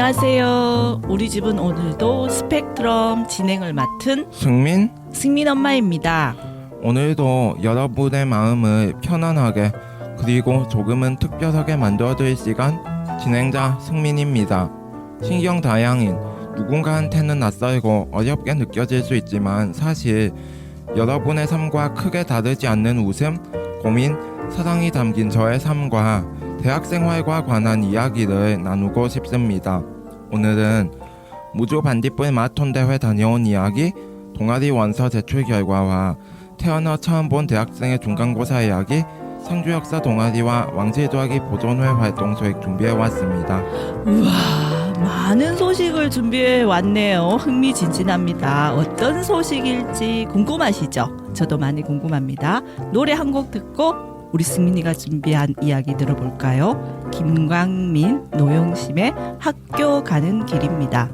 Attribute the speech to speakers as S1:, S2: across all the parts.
S1: 안녕하세요. 우리 집은 오늘도 스펙트럼 진행을 맡은 승민 엄마입니다.
S2: 오늘도 여러분의 마음을 편안하게 그리고 조금은 특별하게 만들어드릴 시간, 진행자 승민입니다. 신경 다양인 누군가한테는 낯설고 어렵게 느껴질 수 있지만 사실 여러분의 삶과 크게 다르지 않는 웃음, 고민, 사랑이 담긴 저의 삶과 대학생활과 관한 이야기를 나누고 싶습니다. 오늘은 무주 반딧불 마라톤 대회 다녀온 이야기, 동아리 원서 제출 결과와 태어나 처음 본 대학생의 중간고사 이야기, 상주 역사 동아리와 왕실 도화기 보존회 활동 소식 준비해왔습니다.
S1: 우와, 많은 소식을 준비해 왔네요. 흥미진진합니다. 어떤 소식일지 궁금하시죠? 저도 많이 궁금합니다. 노래 한 곡 듣고 우리 승민이가 준비한 이야기 들어볼까요? 김광민, 노영심의 학교 가는 길입니다.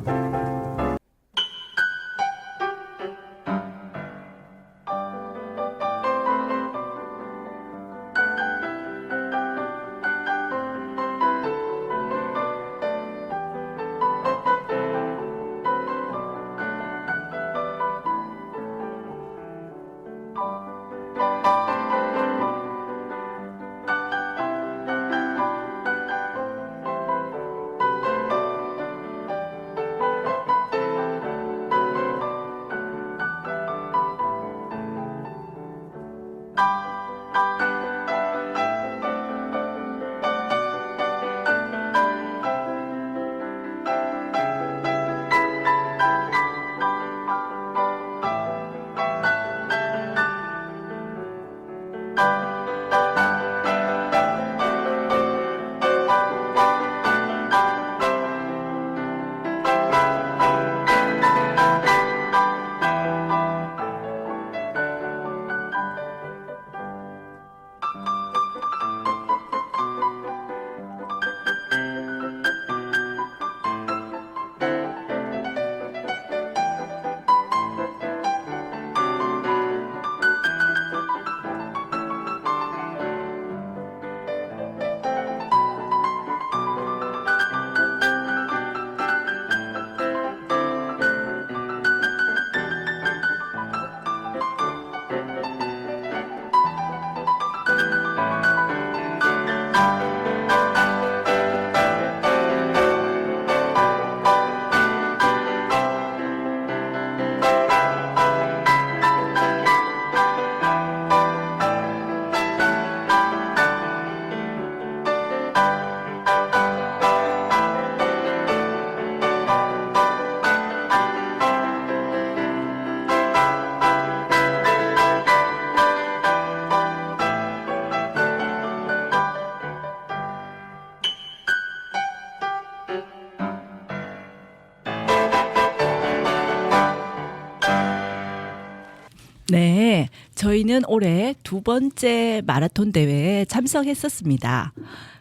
S1: 네, 저희는 올해 두 번째 마라톤 대회에 참석했었습니다.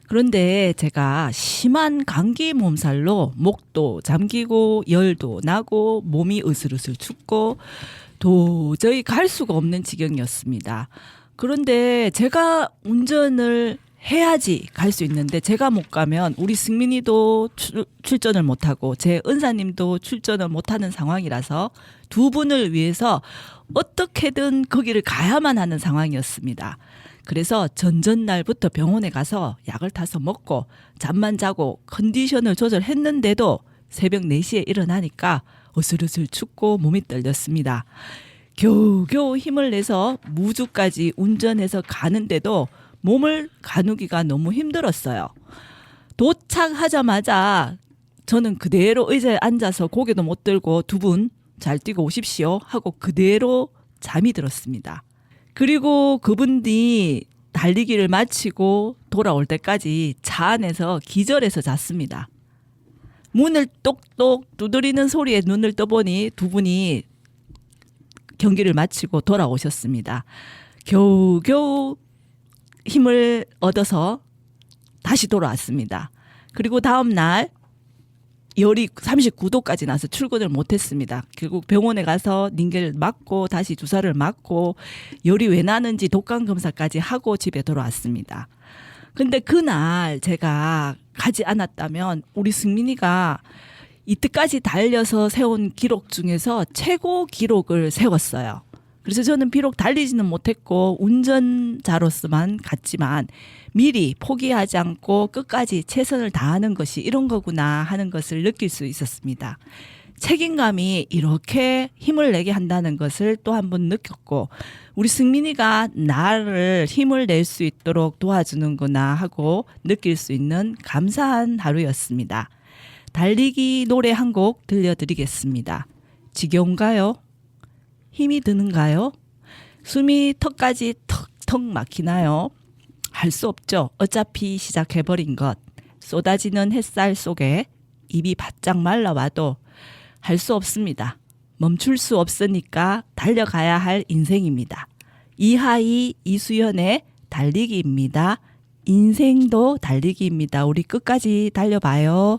S1: 그런데 제가 심한 감기 몸살로 목도 잠기고 열도 나고 몸이 으슬으슬 춥고 도저히 갈 수가 없는 지경이었습니다. 그런데 제가 운전을 해야지 갈 수 있는데 제가 못 가면 우리 승민이도 출전을 못하고 제 은사님도 출전을 못하는 상황이라서 두 분을 위해서 어떻게든 거기를 가야만 하는 상황이었습니다. 그래서 전전날부터 병원에 가서 약을 타서 먹고 잠만 자고 컨디션을 조절했는데도 새벽 4시에 일어나니까 어슬어슬 춥고 몸이 떨렸습니다. 겨우겨우 힘을 내서 무주까지 운전해서 가는데도 몸을 가누기가 너무 힘들었어요. 도착하자마자 저는 그대로 의자에 앉아서 고개도 못 들고 두 분 잘 뛰고 오십시오 하고 그대로 잠이 들었습니다. 그리고 그분이 달리기를 마치고 돌아올 때까지 차 안에서 기절해서 잤습니다. 문을 똑똑 두드리는 소리에 눈을 떠보니 두 분이 경기를 마치고 돌아오셨습니다. 겨우겨우 힘을 얻어서 다시 돌아왔습니다. 그리고 다음 날 열이 39도까지 나서 출근을 못했습니다. 결국 병원에 가서 링겔 맞고 다시 주사를 맞고 열이 왜 나는지 독감 검사까지 하고 집에 돌아왔습니다. 근데 그날 제가 가지 않았다면 우리 승민이가 이때까지 달려서 세운 기록 중에서 최고 기록을 세웠어요. 그래서 저는 비록 달리지는 못했고 운전자로서만 갔지만 미리 포기하지 않고 끝까지 최선을 다하는 것이 이런 거구나 하는 것을 느낄 수 있었습니다. 책임감이 이렇게 힘을 내게 한다는 것을 또 한 번 느꼈고 우리 승민이가 나를 힘을 낼 수 있도록 도와주는구나 하고 느낄 수 있는 감사한 하루였습니다. 달리기 노래 한 곡 들려드리겠습니다. 지겨운가요? 힘이 드는가요? 숨이 턱까지 턱턱 막히나요? 할 수 없죠. 어차피 시작해버린 것. 쏟아지는 햇살 속에 입이 바짝 말라와도 할 수 없습니다. 멈출 수 없으니까 달려가야 할 인생입니다. 이하이 이수연의 달리기입니다. 인생도 달리기입니다. 우리 끝까지 달려봐요.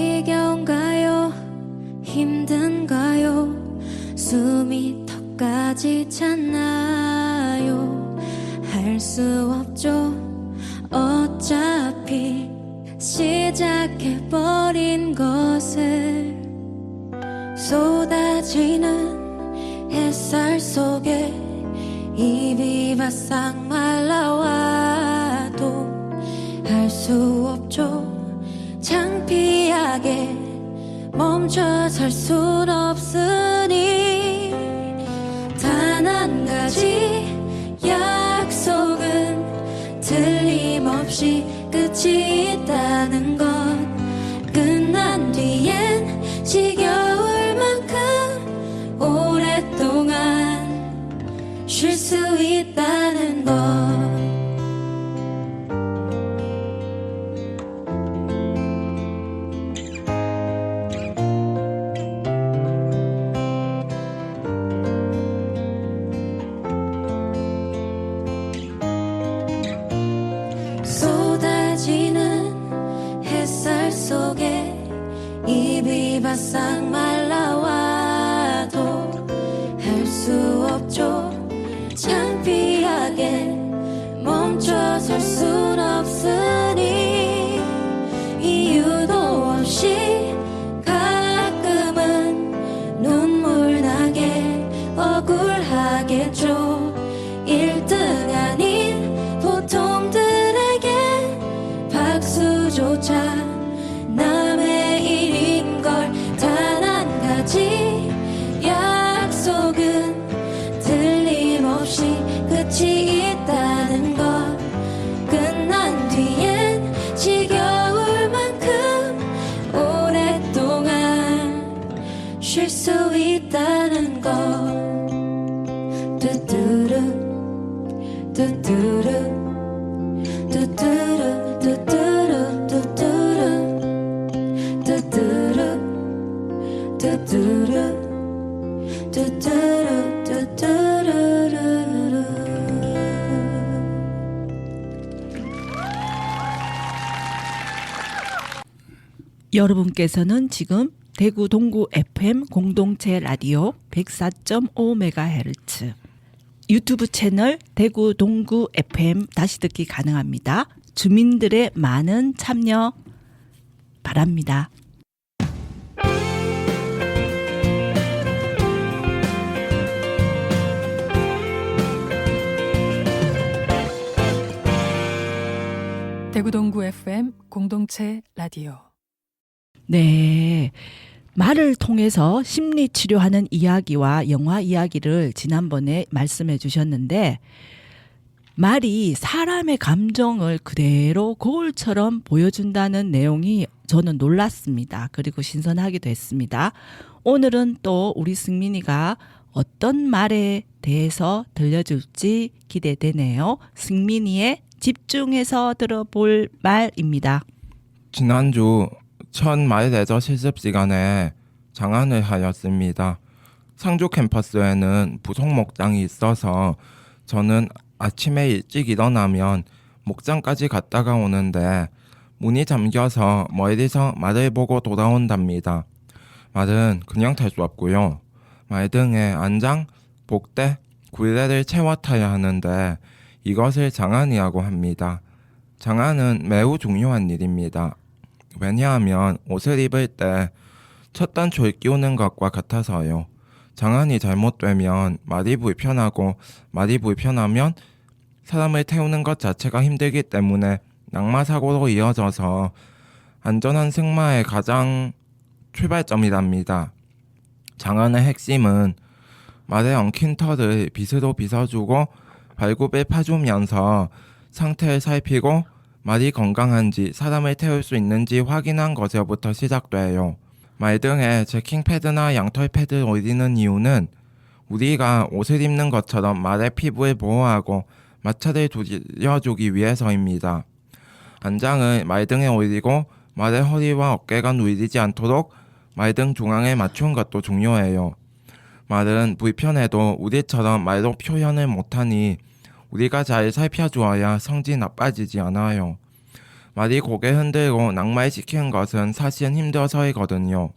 S3: 지겨운가요? 힘든가요? 숨이 턱까지 찼나요? 할 수 없죠. 어차피 시작해버린 것을 쏟아지는 햇살 속에 입이 바싹 말라와도 할 수 없죠. 창피하게 멈춰설 순 없으니 단 한 가지 약속은 틀림없이 끝이 있다는 것. 끝난 뒤엔 지겨울 만큼 오랫동안 쉴 수 있다는 것. 쏟아지는 햇살 속에 입이 바싹 말라와도 할 수 없죠. 창피하게 멈춰설 순 없으니 이유도 없이 가끔은 눈물 나게 억울하겠죠. 1등 아닌 보통들에게 박수조차 남의 일인걸. 단 한 가지 약속은 틀림없이 끝이 있다는 것. 끝난 뒤엔 지겨울 만큼 오랫동안 쉴 수 있다는 것. 뚜뚜루 뚜뚜루 뚜뚜루 뚜뚜루 뚜뚜루 뚜뚜루 뚜뚜루 뚜뚜루 뚜뚜루루루.
S1: 여러분께서는 지금 대구 동구 FM 공동체 라디오 104.5MHz 유튜브 채널 대구 동구 FM 다시 듣기 가능합니다. 주민들의 많은 참여 바랍니다.
S4: 대구 동구 FM 공동체 라디오.
S1: 네. 말을 통해서 심리 치료하는 이야기와 영화 이야기를 지난번에 말씀해 주셨는데 말이 사람의 감정을 그대로 거울처럼 보여준다는 내용이 저는 놀랐습니다. 그리고 신선하기도 했습니다. 오늘은 또 우리 승민이가 어떤 말에 대해서 들려줄지 기대되네요. 승민이의 집중해서 들어볼 말입니다.
S2: 지난주 첫 말레저 실습 시간에 장안을 하였습니다. 상주 캠퍼스에는 부속 목장이 있어서 저는 아침에 일찍 일어나면 목장까지 갔다가 오는데 문이 잠겨서 멀리서 말을 보고 돌아온답니다. 말은 그냥 탈 수 없고요. 말 등에 안장, 복대, 굴레를 채워 타야 하는데 이것을 장안이라고 합니다. 장안은 매우 중요한 일입니다. 왜냐하면 옷을 입을 때 첫 단추를 끼우는 것과 같아서요. 장안이 잘못되면 말이 불편하고 말이 불편하면 사람을 태우는 것 자체가 힘들기 때문에 낙마사고로 이어져서 안전한 승마의 가장 출발점이랍니다. 장안의 핵심은 말의 엉킨 털을 빗으로 빗어주고 발굽을 파주면서 상태를 살피고 말이 건강한지 사람을 태울 수 있는지 확인한 것에부터 시작돼요. 말 등에 재킹 패드나 양털 패드를 올리는 이유는 우리가 옷을 입는 것처럼 말의 피부를 보호하고 마찰을 줄여주기 위해서입니다. 안장을 말 등에 올리고 말의 허리와 어깨가 눌리지 않도록 말 등 중앙에 맞춘 것도 중요해요. 말은 불편해도 우리처럼 말로 표현을 못하니 우리가 잘 살펴주어야 성질 나빠지지 않아요. 말이 고개 흔들고 낙말시키는 것은 사실은 힘들어서이거든요.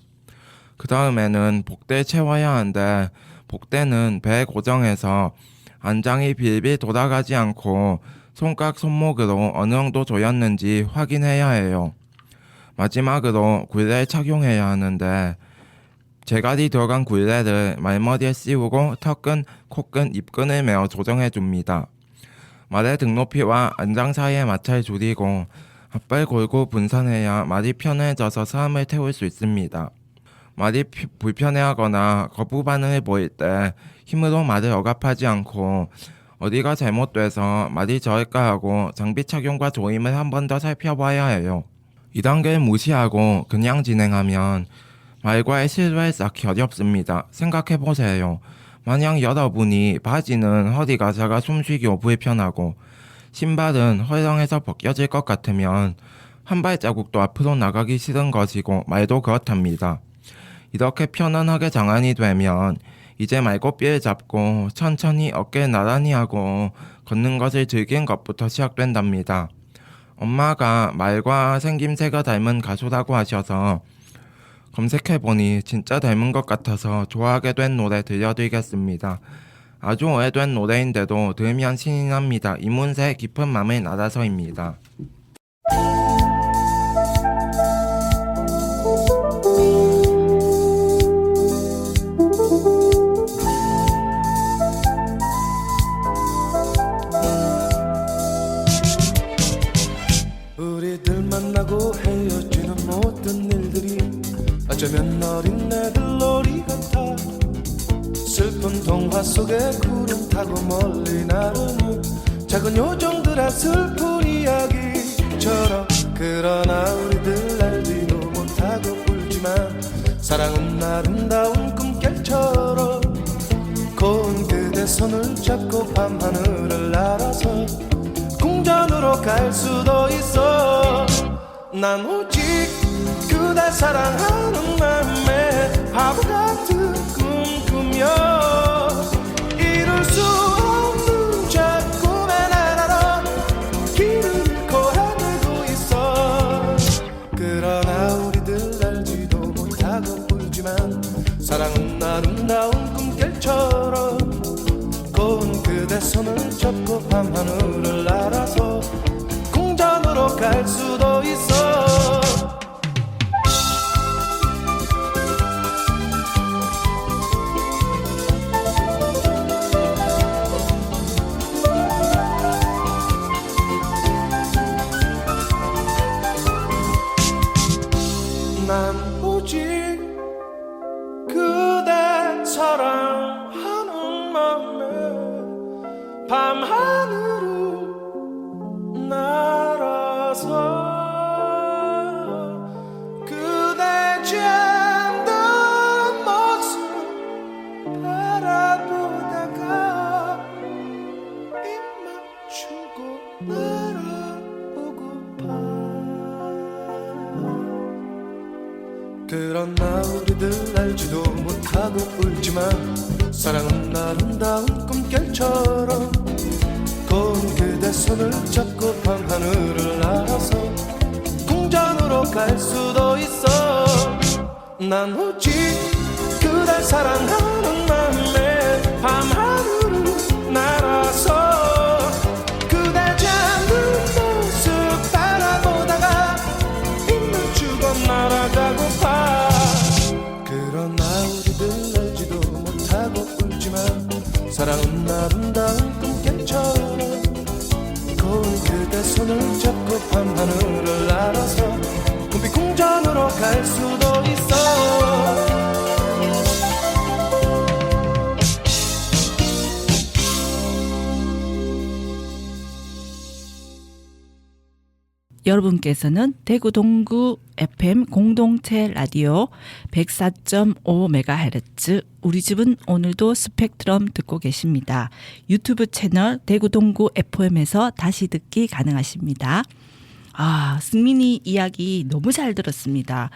S2: 그 다음에는 복대를 채워야 하는데 복대는 배에 고정해서 안장이 빌빌 돌아가지 않고 손깍 손목으로 어느 정도 조였는지 확인해야 해요. 마지막으로 굴레를 착용해야 하는데 재갈이 들어간 굴레를 말머리에 씌우고 턱끈, 코끈, 입끈을 매어 조정해줍니다. 말의 등 높이와 안장 사이의 마찰을 줄이고 앞발 골고 분산해야 말이 편해져서 사람을 태울 수 있습니다. 말이 불편해하거나 거부 반응을 보일 때 힘으로 말을 억압하지 않고 어디가 잘못돼서 말이 저을까 하고 장비 착용과 조임을 한 번 더 살펴봐야 해요. 이 단계를 무시하고 그냥 진행하면 말과의 신뢰를 쌓기 어렵습니다. 생각해보세요. 만약 여러분이 바지는 허리가 작아 숨쉬기 불편하고 신발은 헐렁해서 벗겨질 것 같으면 한 발자국도 앞으로 나가기 싫은 것이고 말도 그렇답니다. 이렇게 편안하게 장안이 되면 이제 말고삐를 잡고 천천히 어깨를 나란히 하고 걷는 것을 즐기는 것부터 시작된답니다. 엄마가 말과 생김새가 닮은 가수라고 하셔서 검색해보니 진짜 닮은 것 같아서 좋아하게 된 노래 들려드리겠습니다. 아주 오래된 노래인데도 들으면 신이 납니다. 이문세의 깊은 맘을 날아서입니다.
S5: 우리들 만나고 헤어지는 모든 일들이 어쩌면 어린애들 놀이 같아. 슬픈 동화 속에 구름 타고 멀리 나르는 작은 요정들의 슬픈 이야기처럼. 그러나 우리들 알지도 못하고 울지만 사랑은 아름다운 꿈결처럼. 고운 그대 손을 잡고 밤하늘을 날아서 궁전으로 갈 수도 있어. 난 오직 그댈 사랑하는 맘에 바보 같은 꿈꾸며 이룰 수 없는 저 꿈의 나라로 길을 잃고 헤매고 있어. 그러나 우리들 알지도 못하고 울지만 사랑은 아름다운 꿈결처럼. 고운 그대 손을 잡고 밤하늘을 날아서 궁전으로 갈 수도 있어. 난 오직 그대 사랑하는 맘에 밤하늘을 날아서 그대 잠든 모습 바라보다가 입 맞추고 날아오고파. 그러나 우리들 알지도 못하고 울지만 사랑은 아름다운 꿈결처럼. 고운 그대 손을 잡고 밤 갈 수도 있어. 난 오직 그댈 사랑하는 마음에 밤하늘을 날아서 그대 잠든 모습 바라보다가 힘을 주고 날아가고파. 그러나 우리들 알지도 못하고 울지만 사랑은 아름다운 꿈결처럼 고운 그대 손을 잡고 밤하늘을 날아서 꿈빛 궁전으로 갈 수도 있어.
S1: 여러분께서는 대구 동구 FM 공동체 라디오 104.5MHz 우리 집은 오늘도 스펙트럼 듣고 계십니다. 유튜브 채널 대구 동구 FM에서 다시 듣기 가능하십니다. 아, 승민이 이야기 너무 잘 들었습니다.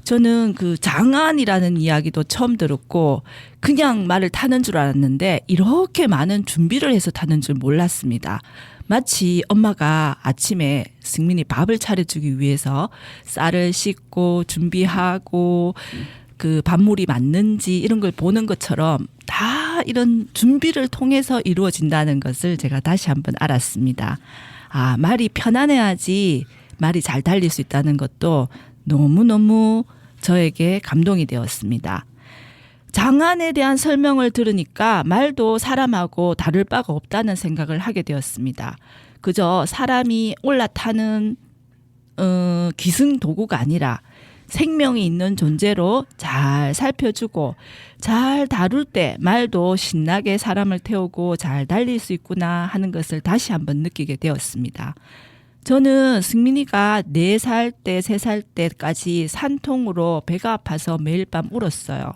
S1: 저는 그 장안이라는 이야기도 처음 들었고 그냥 말을 타는 줄 알았는데 이렇게 많은 준비를 해서 타는 줄 몰랐습니다. 마치 엄마가 아침에 승민이 밥을 차려주기 위해서 쌀을 씻고 준비하고 그 밥물이 맞는지 이런 걸 보는 것처럼 다 이런 준비를 통해서 이루어진다는 것을 제가 다시 한번 알았습니다. 아, 말이 편안해야지 말이 잘 달릴 수 있다는 것도 너무너무 저에게 감동이 되었습니다. 장안에 대한 설명을 들으니까 말도 사람하고 다를 바가 없다는 생각을 하게 되었습니다. 그저 사람이 올라타는 기승 도구가 아니라 생명이 있는 존재로 잘 살펴주고 잘 다룰 때 말도 신나게 사람을 태우고 잘 달릴 수 있구나 하는 것을 다시 한번 느끼게 되었습니다. 저는 승민이가 4살 때, 3살 때까지 산통으로 배가 아파서 매일 밤 울었어요.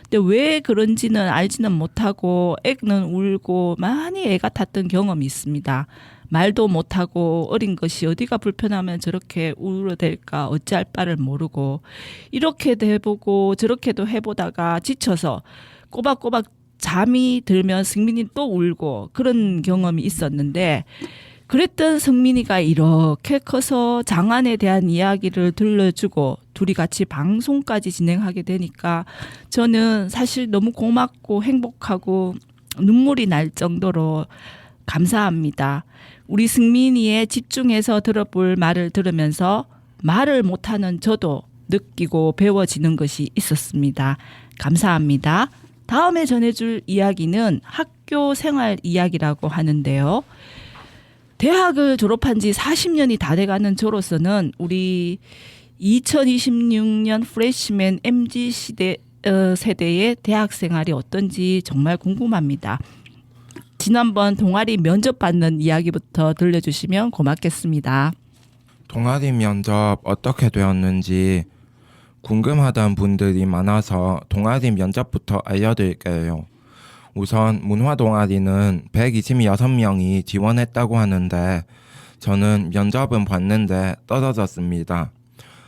S1: 근데 왜 그런지는 알지는 못하고 애는 울고 많이 애가 탔던 경험이 있습니다. 말도 못하고 어린 것이 어디가 불편하면 저렇게 울어댈까 어찌할 바를 모르고 이렇게도 해보고 저렇게도 해보다가 지쳐서 꼬박꼬박 잠이 들면 승민이 또 울고 그런 경험이 있었는데 그랬던 승민이가 이렇게 커서 장안에 대한 이야기를 들려주고 둘이 같이 방송까지 진행하게 되니까 저는 사실 너무 고맙고 행복하고 눈물이 날 정도로 감사합니다. 우리 승민이의 집중해서 들어볼 말을 들으면서 말을 못하는 저도 느끼고 배워지는 것이 있었습니다. 감사합니다. 다음에 전해줄 이야기는 학교 생활 이야기라고 하는데요. 대학을 졸업한 지 40년이 다 돼가는 저로서는 우리 2026년 프레시맨 MZ 세대의 대학 생활이 어떤지 정말 궁금합니다. 지난번 동아리 면접 받는 이야기부터 들려주시면 고맙겠습니다.
S2: 동아리 면접 어떻게 되었는지 궁금하다는 분들이 많아서 동아리 면접부터 알려드릴게요. 우선 문화 동아리는 126명이 지원했다고 하는데 저는 면접은 봤는데 떨어졌습니다.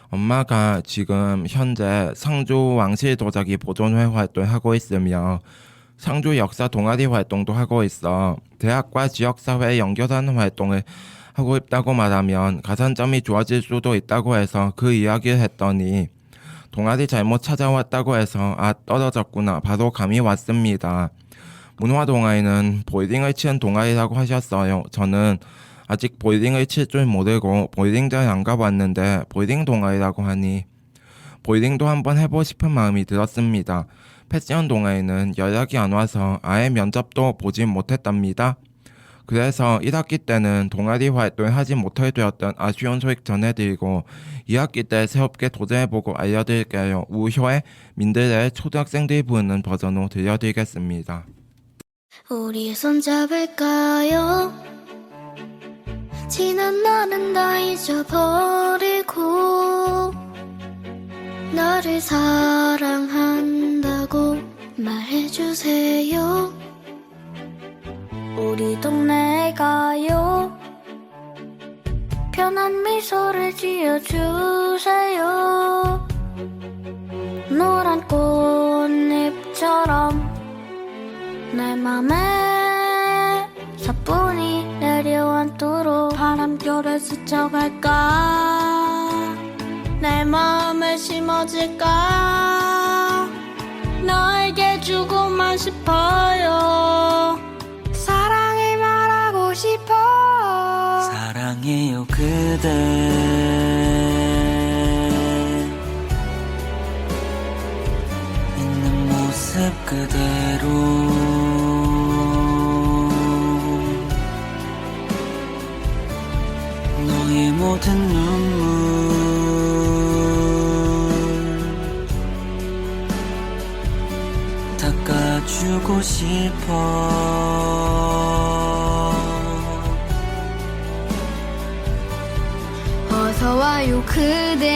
S2: 엄마가 지금 현재 상주 왕실 도자기 보존회 활동을 하고 있으며 상주 역사 동아리 활동도 하고 있어 대학과 지역사회에 연결하는 활동을 하고 있다고 말하면 가산점이 좋아질 수도 있다고 해서 그 이야기를 했더니 동아리 잘못 찾아왔다고 해서 아 떨어졌구나 바로 감이 왔습니다. 문화 동아리는 보이링을 치는 동아리라고 하셨어요. 저는 아직 보이링을 칠 줄 모르고 보이링장에 안 가봤는데 보이링 동아리라고 하니 보이링도 한번 해보고 싶은 마음이 들었습니다. 패션 동아리는 연락이 안 와서 아예 면접도 보진 못했답니다. 그래서 1학기 때는 동아리 활동을 하지 못하게 되었던 아쉬운 소식 전해드리고 2학기 때 새롭게 도전해보고 알려드릴게요. 우효의 민들레 초등학생들이 부르는 버전으로 들려드리겠습니다.
S3: 우리 손잡을까요? 지난 날은 다 잊어버리고 나를 사랑한다고 말해주세요. 우리 동네에 가요. 편한 미소를 지어주세요. 노란 꽃잎처럼 내 맘에 사뿐히 내려앉도록 바람결을 스쳐갈까. 내 마음에 심어질까 너에게 주고만 싶어요 사랑을 말하고 싶어
S6: 사랑해요 그대 있는 모습 그대로 너의 모든 눈물 닦아주고 싶어
S3: 어서 와요 그대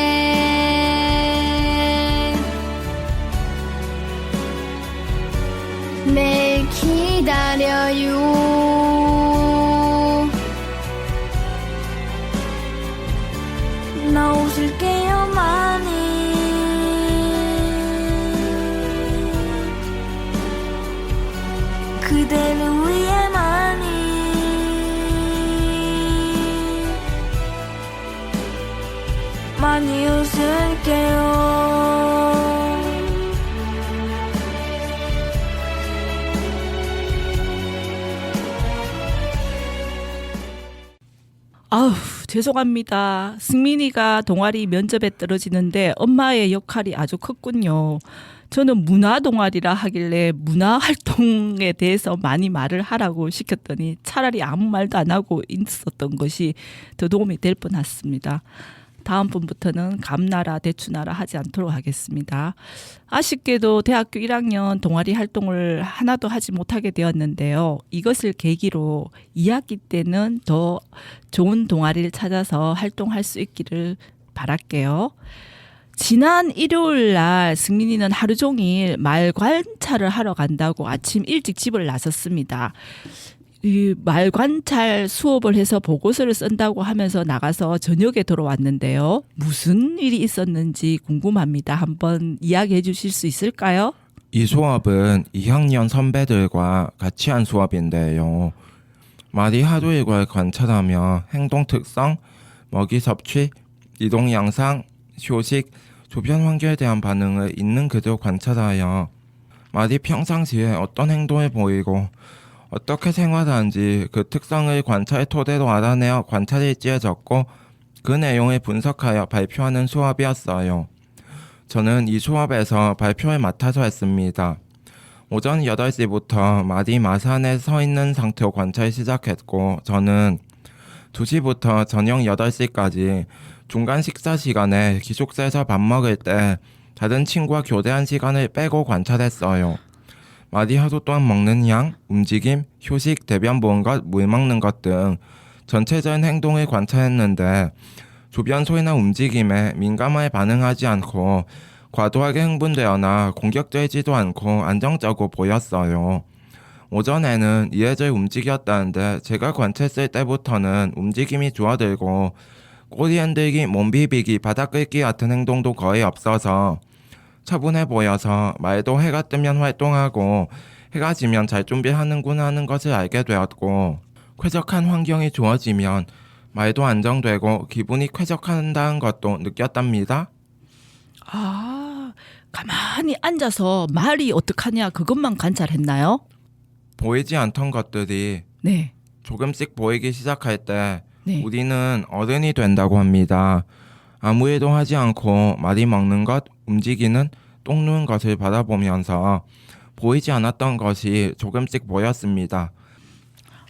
S3: 매일 기다려요 나 웃을게요 많이 그대를 위해 많이 많이 웃을게요
S1: 아우, 죄송합니다. 승민이가 동아리 면접에 떨어지는데 엄마의 역할이 아주 컸군요. 저는 문화 동아리라 하길래 문화 활동에 대해서 많이 말을 하라고 시켰더니 차라리 아무 말도 안 하고 있었던 것이 더 도움이 될 뻔했습니다. 다음 분부터는 감나라 대추나라 하지 않도록 하겠습니다. 아쉽게도 대학교 1학년 동아리 활동을 하나도 하지 못하게 되었는데요. 이것을 계기로 2학기 때는 더 좋은 동아리를 찾아서 활동할 수 있기를 바랄게요. 지난 일요일 날 승민이는 하루 종일 말 관찰을 하러 간다고 아침 일찍 집을 나섰습니다. 이 말 관찰 수업을 해서 보고서를 쓴다고 하면서 나가서 저녁에 돌아왔는데요. 무슨 일이 있었는지 궁금합니다. 한번 이야기해 주실 수 있을까요?
S2: 이 수업은 2학년 선배들과 같이 한 수업인데요. 말이 하루 일과를 관찰하며 행동 특성, 먹이 섭취, 이동 양상, 휴식, 주변 환경에 대한 반응을 있는 그대로 관찰하여 말이 평상시에 어떤 행동을 보이고 어떻게 생활하는지 그 특성을 관찰 토대로 알아내어 관찰일지에 적고 그 내용을 분석하여 발표하는 수업이었어요. 저는 이 수업에서 발표를 맡아서 했습니다. 오전 8시부터 말이 마산에 서 있는 상태로 관찰을 시작했고 저는 2시부터 저녁 8시까지 중간 식사 시간에 기숙사에서 밥 먹을 때 다른 친구와 교대한 시간을 빼고 관찰했어요. 말이 하루 동안 먹는 양, 움직임, 휴식, 대변 보는 것, 물 먹는 것 등 전체적인 행동을 관찰했는데 주변 소리나 움직임에 민감하게 반응하지 않고 과도하게 흥분되거나 공격적이지도 않고 안정적으로 보였어요. 오전에는 이래저래 움직였다는데 제가 관찰했을 때부터는 움직임이 줄어들고 꼬리 흔들기, 몸 비비기, 바닥 긁기 같은 행동도 거의 없어서 차분해 보여서 말도 해가 뜨면 활동하고 해가 지면 잘 준비하는구나 하는 것을 알게 되었고 쾌적한 환경이 주어지면 말도 안정되고 기분이 쾌적한다는 것도 느꼈답니다.
S1: 아, 가만히 앉아서 말이 어떡하냐 그것만 관찰했나요?
S2: 보이지 않던 것들이
S1: 네.
S2: 조금씩 보이기 시작할 때
S1: 네.
S2: 우리는 어른이 된다고 합니다. 아무 일도 하지 않고 말이 먹는 것, 움직이는, 똥 누는 것을 바라보면서 보이지 않았던 것이 조금씩 보였습니다.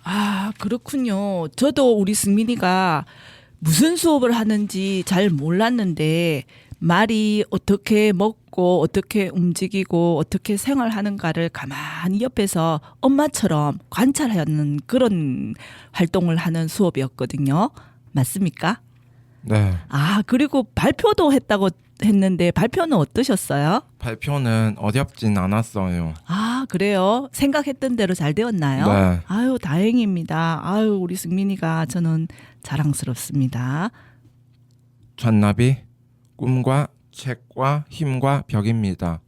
S1: 아, 그렇군요. 저도 우리 승민이가 무슨 수업을 하는지 잘 몰랐는데 말이 어떻게 먹고 어떻게 움직이고 어떻게 생활하는가를 가만히 옆에서 엄마처럼 관찰하는 그런 활동을 하는 수업이었거든요. 맞습니까?
S2: 네.
S1: 아, 그리고 발표도 했다고 했는데 발표는 어떠셨어요?
S2: 발표는 어렵진 않았어요.
S1: 아, 그래요? 생각했던 대로 잘 되었나요?
S2: 네.
S1: 아유, 다행입니다. 아유, 우리 승민이가 저는 자랑스럽습니다.
S2: 잔나비, 꿈과 책과 힘과 벽입니다.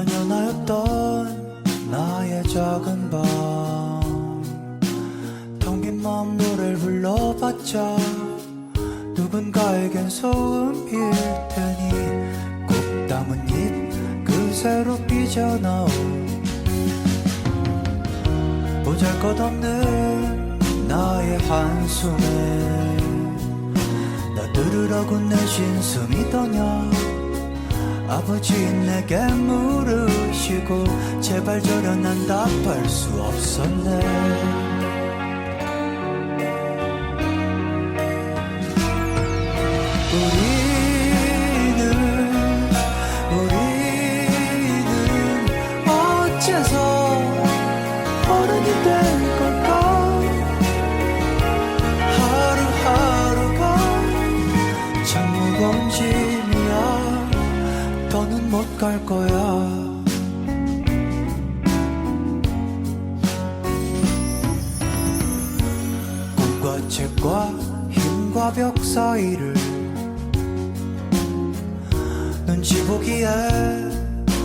S7: 몇 년하였던 나의 작은 방 텅 빈 마음 노래를 불러봤자 누군가에겐 소음일 테니 꼭 담은 입 그새로 삐져나온 보잘것없는 나의 한숨에 나 들으라고 내신 숨이더냐 아버지 내게 물으시고 제발 저려 난 답할 수 없었네 우리는 어째서 어른이 된 걸까 하루하루가 참 무거운 짐이야 더는 못 갈 거야 꿈과 책과 힘과 벽 사이를 눈치 보기에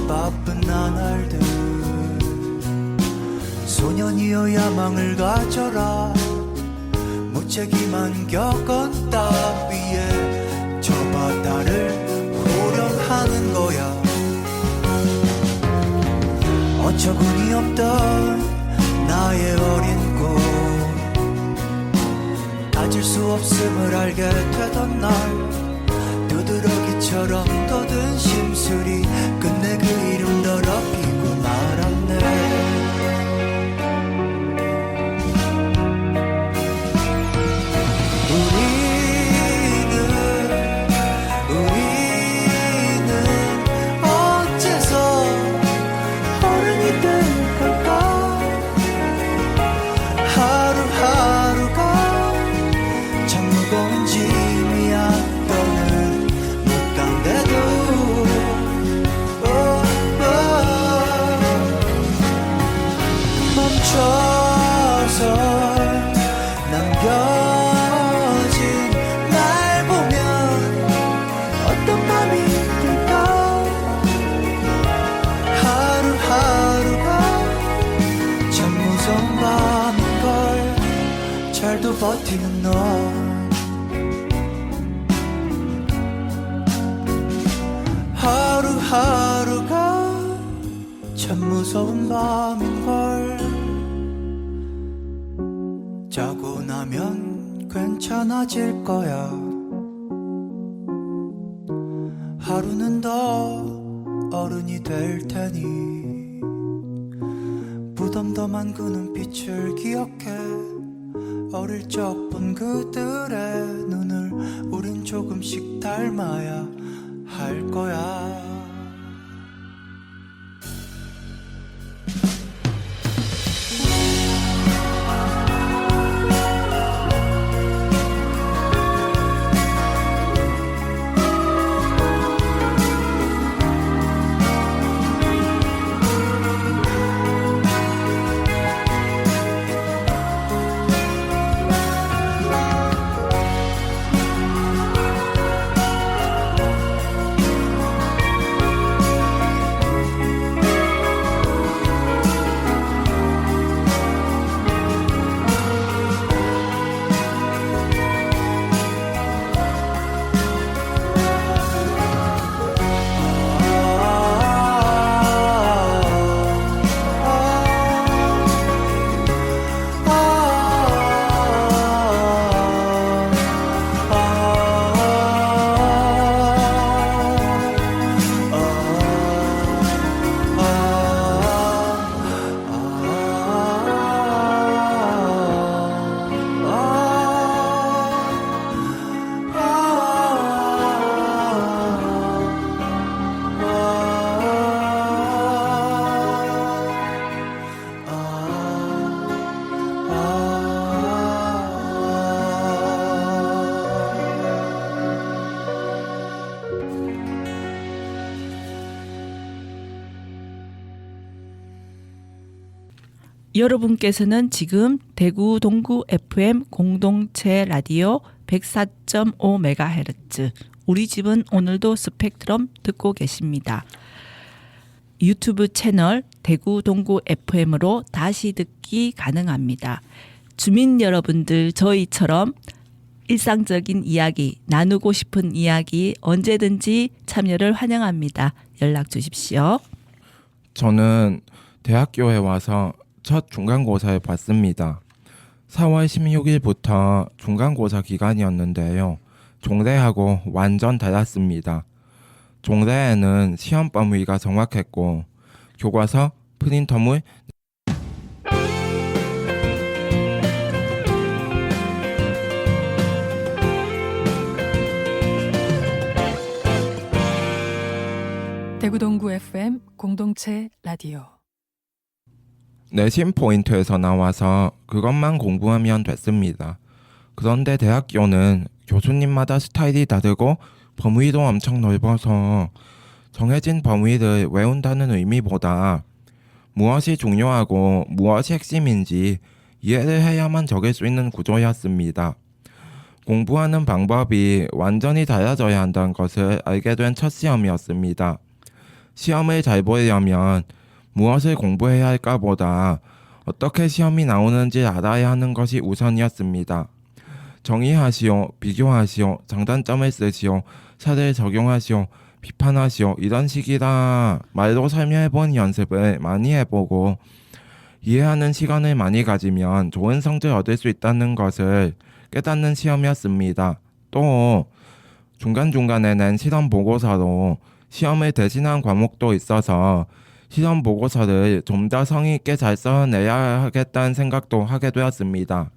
S7: 바쁜 나날들 소년이여 야망을 가져라 무책임한 격언 따위에 저 바다를 호령하는 거야 어처구니 없던 나의 어린 꿈 가질 수 없음을 알게 되던 날 두드러기처럼 돋은 심술이 끝내 그 이름 더럽히고 말았네 우리는 어째서 어른이 된 걸까 하루하루가 참 무거운 짐이야 너는 못 간대도 멈춰서 남겨진 날 보면 어떤 맘이 들까 하루하루가 참 무서운 밤인걸 잘도 버티는 너 하루하루가 참 무서운 밤인걸 자고 나면 괜찮아질 거야 하루는 더 어른이 될 테니 부덤덤한 그 눈빛을 기억해 어릴 적 본 그들의 눈을 우린 조금씩 닮아야 할 거야
S1: 여러분께서는 지금 대구 동구 FM 공동체 라디오 104.5MHz 우리 집은 오늘도 스펙트럼 듣고 계십니다. 유튜브 채널 대구 동구 FM으로 다시 듣기 가능합니다. 주민 여러분들 저희처럼 일상적인 이야기, 나누고 싶은 이야기 언제든지 참여를 환영합니다. 연락 주십시오.
S2: 저는 대학교에 와서 첫 중간고사를 봤습니다. 4월 16일부터 중간고사 기간이었는데요. 종례하고 완전 달랐습니다. 종례에는 시험 범위가 정확했고 교과서, 프린터물,
S4: 대구 동구 FM 공동체 라디오.
S2: 내신 포인트에서 나와서 그것만 공부하면 됐습니다. 그런데 대학교는 교수님마다 스타일이 다르고 범위도 엄청 넓어서 정해진 범위를 외운다는 의미보다 무엇이 중요하고 무엇이 핵심인지 이해를 해야만 적을 수 있는 구조였습니다. 공부하는 방법이 완전히 달라져야 한다는 것을 알게 된 첫 시험이었습니다. 시험을 잘 보려면 무엇을 공부해야 할까보다 어떻게 시험이 나오는지 알아야 하는 것이 우선이었습니다. 정의하시오, 비교하시오, 장단점을 쓰시오, 사례를 적용하시오, 비판하시오 이런 식이라 말로 설명해본 연습을 많이 해보고 이해하는 시간을 많이 가지면 좋은 성적을 얻을 수 있다는 것을 깨닫는 시험이었습니다. 또 중간중간에 낸 실험 보고서로 시험을 대신한 과목도 있어서 시험 보고서를 좀 더 성의 있게 잘 써내야 하겠다는 생각도 하게 되었습니다.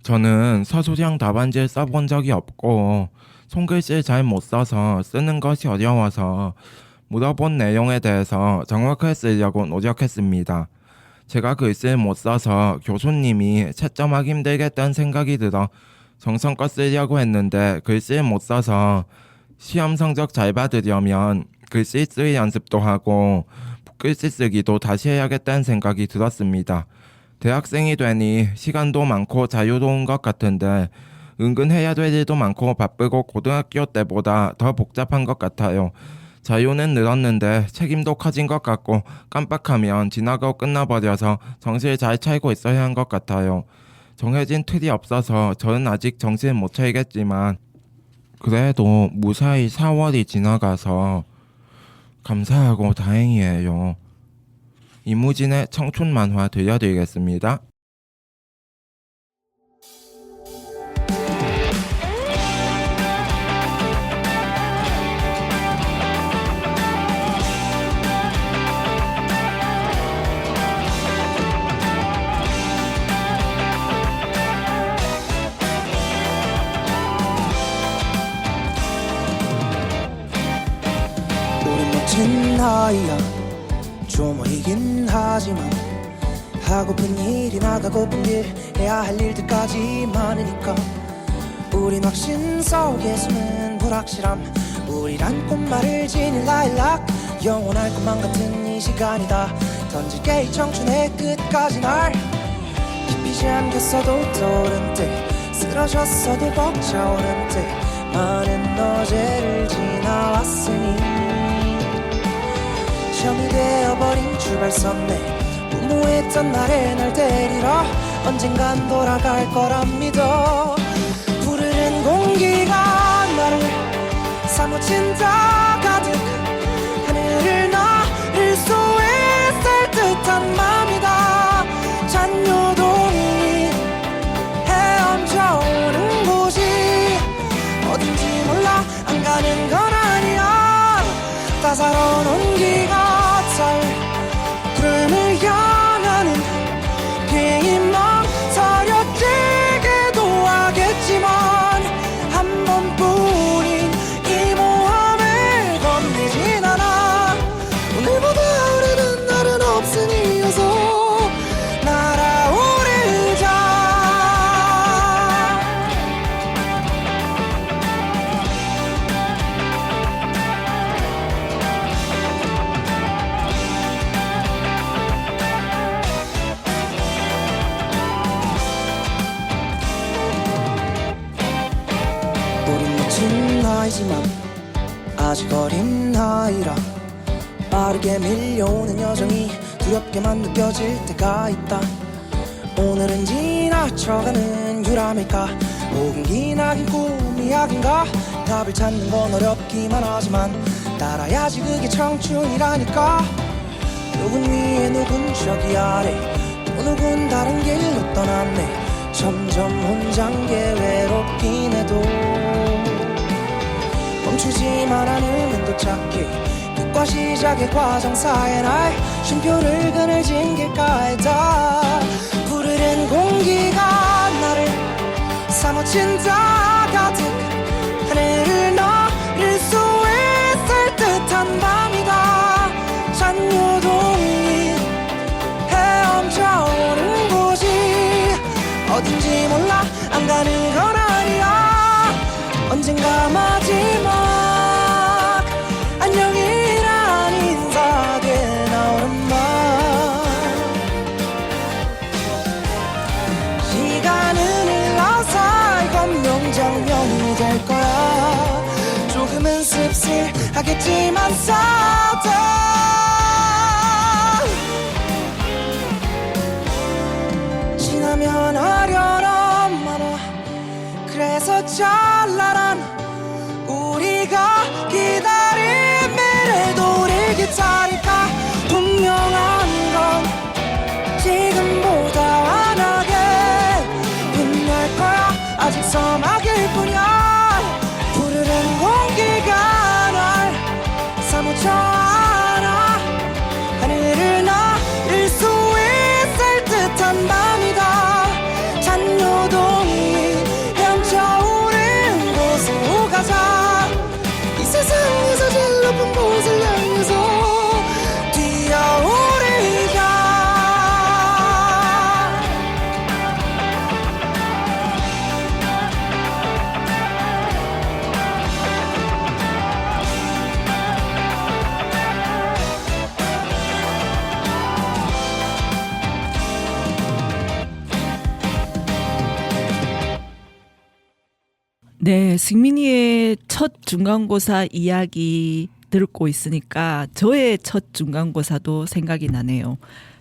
S2: 저는 서술형 답안지를 써본 적이 없고 손글씨를 잘 못 써서 쓰는 것이 어려워서 물어본 내용에 대해서 정확하게 쓰려고 노력했습니다. 제가 글씨를 못 써서 교수님이 채점하기 힘들겠다는 생각이 들어 정성껏 쓰려고 했는데 글씨를 못 써서 시험 성적 잘 받으려면 글씨 쓰기 연습도 하고 글씨 쓰기도 다시 해야겠다는 생각이 들었습니다. 대학생이 되니 시간도 많고 자유로운 것 같은데 은근 해야 될 일도 많고 바쁘고 고등학교 때보다 더 복잡한 것 같아요. 자유는 늘었는데 책임도 커진 것 같고 깜빡하면 지나가고 끝나버려서 정신을 잘 차리고 있어야 한 것 같아요. 정해진 틀이 없어서 저는 아직 정신을 못 차리겠지만 그래도 무사히 4월이 지나가서 감사하고 다행이에요. 이무진의 청춘 만화 들려드리겠습니다.
S7: 우린 멋진 나이야 좀 어리긴 하지만 하고픈 일이 나가고픈 길 해야 할 일들까지 많으니까 우린 확신 속에 숨은 불확실함 우리란 꽃말을 지닌 라일락 영원할 것만 같은 이 시간이다 던질게 이 청춘의 끝까지 날 깊이지 않겠어도 떠오른 때 쓰러졌어도 벅차오른 때 많은 어제를 지나왔으니 시험이 되어버린 출발선 내 무모했던 날에 날 데리러 언젠간 돌아갈 거라 믿어 푸르른 공기가 나를 사무친다 가득 하늘을 나를 수 있을 듯한 맘이다 잔여동이 헤엄쳐오는 곳이 어딘지 몰라 안 가는 건 아니야 따사로운 온기가 살 구름을 향하는 비행이 망설여지기도 하겠지만 한 번뿐인 이 모험을 겁내진 않아 오늘보다 오래된 날은 없으니 어서 날아오르자 우린 멋진 나이지만 아직 어린 나이라 빠르게 밀려오는 여정이 두렵게만 느껴질 때가 있다. 오늘은 지나쳐가는 유람일까 혹은 기나긴 꿈이 약인가. 답을 찾는 건 어렵기만 하지만 따라야지 그게 청춘이라니까. 누군 위에 누군 저기 아래 또 누군 다른 길로 떠났네. 점점 혼잔 게 외롭긴 해도 멈추지만 않으면 도착해. 끝과 시작의 과정 사이에 날 쉼표를 그늘진 길가에다. 푸르른 공기가 나를 사무친다 가득. 하늘을 너를 수 있을 듯한 밤이다. 잔여동이 헤엄쳐오는 곳이 어딘지 몰라 안 가는 건 아니야. 언젠가 마지막 안녕이란 인사게 나오는 말. 시간은 흘러서 이건 명장면이 될 거야. 조금은 씁쓸하겠지만 싸다. 지나면 아련한 만화. 그래서 찬란한 우리가 기다린 미래도 우리 기다릴까. 분명한 건 지금보다 환하게 빛날 거야. 아직 서막일 뿐이야. 푸르른 공기가 날 사무쳐 안아. 하늘을 나를 수 있을 듯한 밤이다. 잔여동이 헤엄쳐오는 곳으로 가자. 이 세상에서 제일 높은 곳을 향해서 뛰어오르자.
S1: 네, 승민이의 첫 중간고사 이야기 듣고 있으니까 저의 첫 중간고사도 생각이 나네요.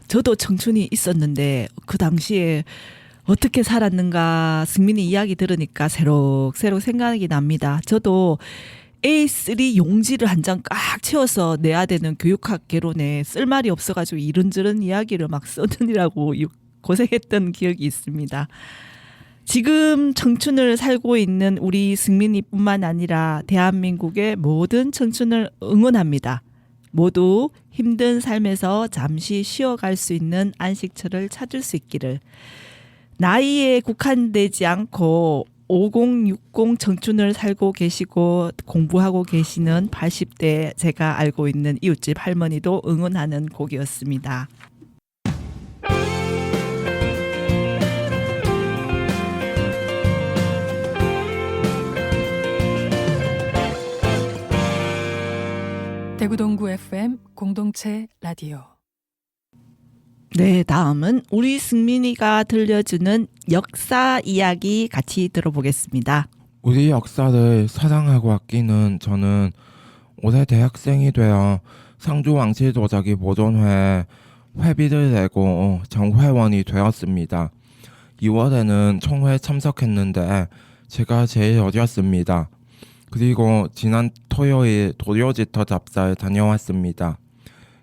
S1: 저도 청춘이 있었는데 그 당시에 어떻게 살았는가 승민이 이야기 들으니까 새록새록 생각이 납니다. 저도 A3 용지를 한 장 꽉 채워서 내야 되는 교육학 개론에 쓸 말이 없어가지고 이런저런 이야기를 막 써드리라고 고생했던 기억이 있습니다. 지금 청춘을 살고 있는 우리 승민이뿐만 아니라 대한민국의 모든 청춘을 응원합니다. 모두 힘든 삶에서 잠시 쉬어갈 수 있는 안식처를 찾을 수 있기를. 나이에 국한되지 않고 5060 청춘을 살고 계시고 공부하고 계시는 80대 제가 알고 있는 이웃집 할머니도 응원하는 곡이었습니다.
S4: 대구 동구 FM 공동체 라디오.
S1: 네, 다음은 우리 승민이가 들려주는 역사 이야기 같이 들어보겠습니다.
S2: 우리 역사를 사랑하고 아끼는 저는 올해 대학생이 되어 상주 왕실 도자기 보존회에 회비를 내고 정회원이 되었습니다. 2월에는 총회에 참석했는데 제가 제일 어렸습니다. 그리고 지난 토요일 도료지터 잡사를 다녀왔습니다.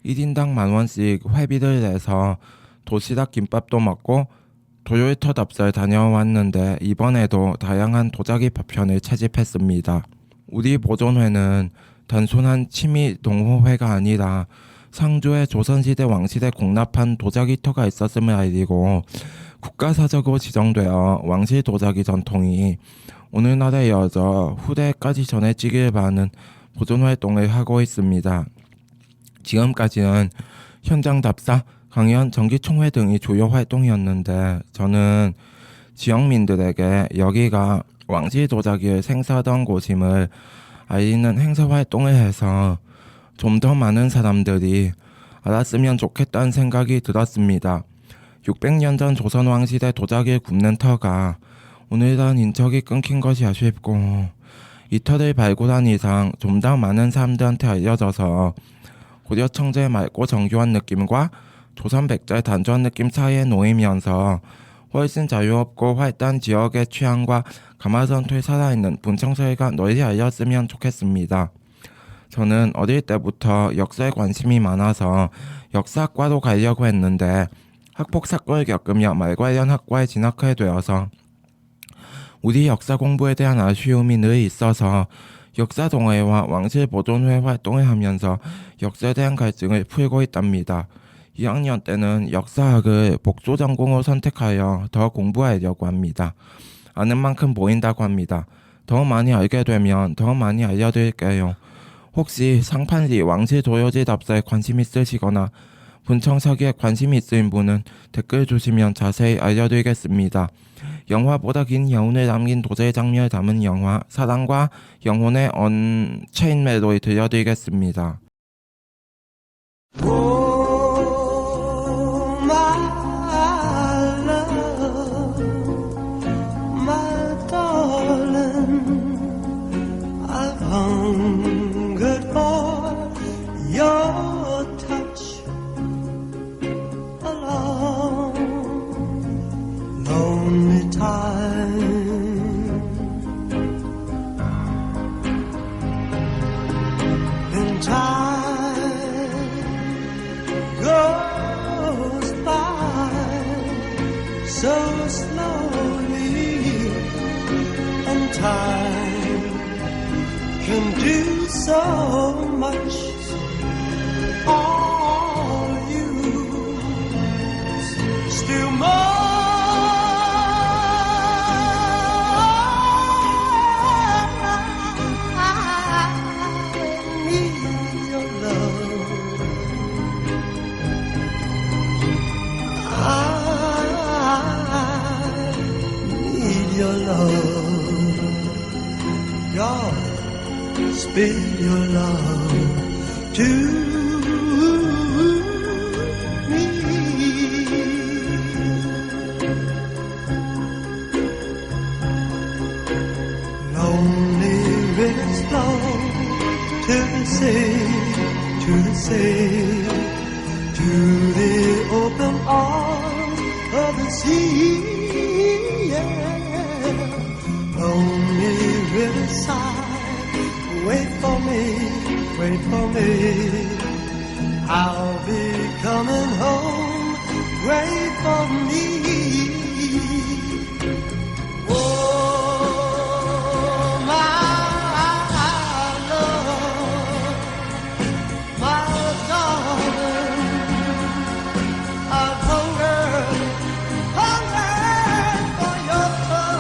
S2: 1인당 10,000원씩 회비를 내서 도시락 김밥도 먹고 도료지터 잡사를 다녀왔는데 이번에도 다양한 도자기 파편을 채집했습니다. 우리 보존회는 단순한 취미 동호회가 아니라 상주에 조선시대 왕실에 공납한 도자기터가 있었음을 알리고 국가사적으로 지정되어 왕실 도자기 전통이 오늘날에 이어져 후대까지 전해지길 바라는 보존활동을 하고 있습니다. 지금까지는 현장 답사, 강연, 정기총회 등이 주요 활동이었는데 저는 지역민들에게 여기가 왕실 도자기를 생사하던 곳임을 알리는 행사 활동을 해서 좀 더 많은 사람들이 알았으면 좋겠다는 생각이 들었습니다. 600년 전 조선 왕실의 도자기를 굽는 터가 오늘날 인척이 끊긴 것이 아쉽고 이 터를 발굴한 이상 좀 더 많은 사람들한테 알려져서 고려청제의 맑고 정교한 느낌과 조선 백자의 단조한 느낌 사이에 놓이면서 훨씬 자유롭고 활달한 지역의 취향과 가마선토에 살아있는 분청서예가 널리 알렸으면 좋겠습니다. 저는 어릴 때부터 역사에 관심이 많아서 역사학과로 가려고 했는데 학폭 사건을 겪으며 말 관련 학과에 진학하게 되어서 우리 역사 공부에 대한 아쉬움이 늘 있어서 역사 동아회와 왕실 보존회 활동을 하면서 역사에 대한 갈증을 풀고 있답니다. 2학년 때는 역사학을 복수 전공으로 선택하여 더 공부하려고 합니다. 아는 만큼 보인다고 합니다. 더 많이 알게 되면 더 많이 알려드릴게요. 혹시 상판리 왕실 도요지 답사에 관심 있으시거나 분청사기에 관심이 있으신 분은 댓글 주시면 자세히 알려드리겠습니다. 영화보다 긴 여운을 남긴 도제의 장면을 담은 영화 사랑과 영혼의 언체인 멜로디 들려드리겠습니다.
S5: So slowly, and time can do so much. All you still more. I need your love. Your love, God, spill your love to me. Lonely rivers flow to the sea, to the open arms of the sea. Lonely riverside, wait for me. I'll be coming home, wait for me. Oh, my love, my darling, I've hungered for your love.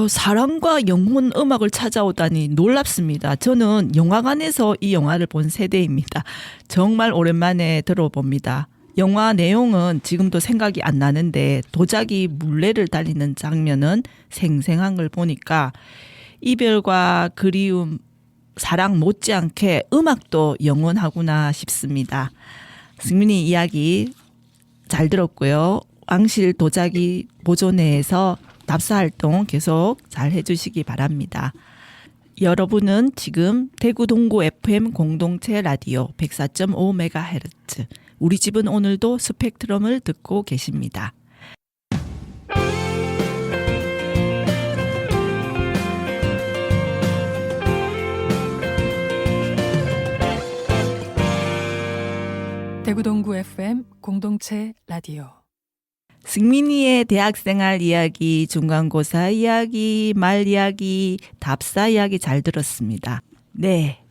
S1: 사랑과 영혼 음악을 찾아오다니 놀랍습니다. 저는 영화관에서 이 영화를 본 세대입니다. 정말 오랜만에 들어봅니다. 영화 내용은 지금도 생각이 안 나는데 도자기 물레를 달리는 장면은 생생한 걸 보니까 이별과 그리움, 사랑 못지않게 음악도 영원하구나 싶습니다. 승민이 이야기 잘 들었고요. 왕실 도자기 보존회에서 답사 활동 계속 잘 해주시기 바랍니다. 여러분은 지금 대구 동구 FM 공동체 라디오 104.5MHz 우리 집은 오늘도 스펙트럼을 듣고 계십니다.
S4: 대구 동구 FM 공동체 라디오.
S1: 승민이의 대학생활 이야기, 중간고사 이야기, 말 이야기, 답사 이야기 잘 들었습니다. 네,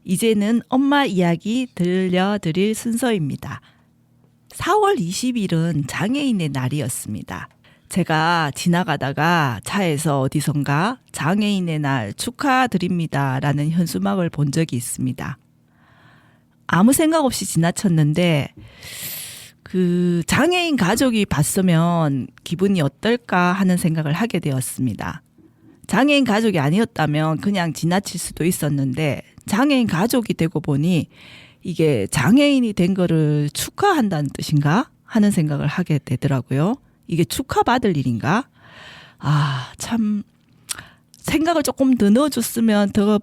S1: 이제는 엄마 이야기 들려드릴 순서입니다. 4월 20일은 장애인의 날이었습니다. 제가 지나가다가 차에서 어디선가 장애인의 날 축하드립니다 라는 현수막을 본 적이 있습니다. 아무 생각 없이 지나쳤는데 그 장애인 가족이 봤으면 기분이 어떨까 하는 생각을 하게 되었습니다. 장애인 가족이 아니었다면 그냥 지나칠 수도 있었는데 장애인 가족이 되고 보니 이게 장애인이 된 거를 축하한다는 뜻인가 하는 생각을 하게 되더라고요. 이게 축하받을 일인가? 아, 참 생각을 조금 더 넣어줬으면 더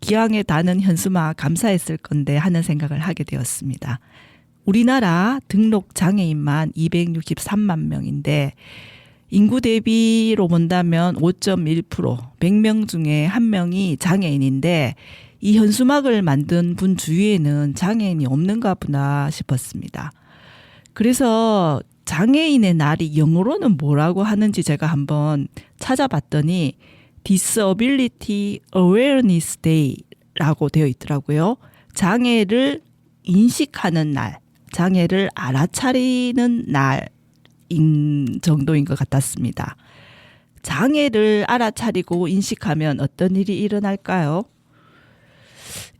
S1: 기왕에 닿는 현수막 감사했을 건데 하는 생각을 하게 되었습니다. 우리나라 등록 장애인만 263만 명인데 인구 대비로 본다면 5.1%, 100명 중에 1명이 장애인인데 이 현수막을 만든 분 주위에는 장애인이 없는가 보나 싶었습니다. 그래서 장애인의 날이 영어로는 뭐라고 하는지 제가 한번 찾아봤더니 Disability Awareness Day라고 되어 있더라고요. 장애를 인식하는 날, 장애를 알아차리는 날인 정도인 것 같았습니다. 장애를 알아차리고 인식하면 어떤 일이 일어날까요?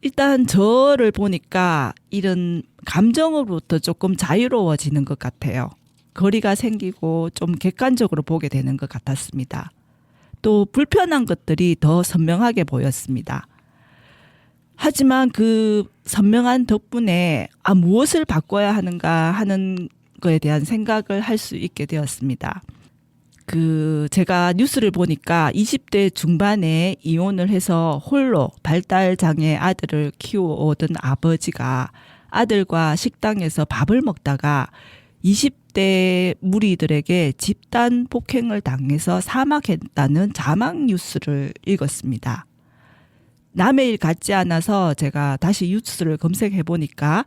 S1: 일단 저를 보니까 이런 감정으로부터 조금 자유로워지는 것 같아요. 거리가 생기고 좀 객관적으로 보게 되는 것 같았습니다. 또 불편한 것들이 더 선명하게 보였습니다. 하지만 그 선명한 덕분에 무엇을 바꿔야 하는가 하는 거에 대한 생각을 할 수 있게 되었습니다. 제가 뉴스를 보니까 20대 중반에 이혼을 해서 홀로 발달장애 아들을 키워오던 아버지가 아들과 식당에서 밥을 먹다가 20대 무리들에게 집단 폭행을 당해서 사망했다는 자막 뉴스를 읽었습니다. 남의 일 같지 않아서 제가 다시 뉴스를 검색해 보니까